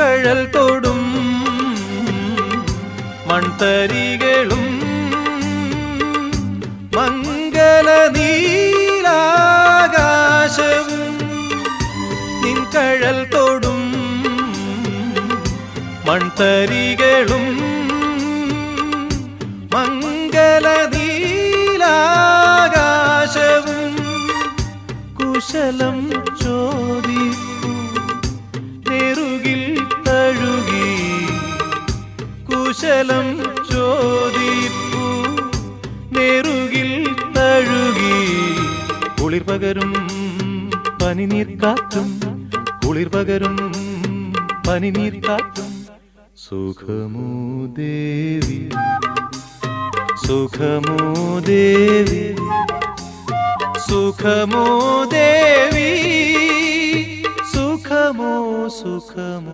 കഴൽ തൊടും മൺതരികളും മംഗല നീലാകാശവും നിൻ കഴൽ തൊടും മൺതരികളും മംഗല നീലാകാശവും കുശലം ചോദിപ്പു നെറുകിൽ തഴുകി കുശലം ചോദിപ്പു നെറുകിൽ തഴുകി കുളിർ പകരും പനിനീർ കാറ്റും കുളിർ പകരും പനിനീർ കാറ്റും സുഖമോ ദേവി സുഖമോ ദേവി സുഖമോ ദേവി സുഖമോ സുഖമോ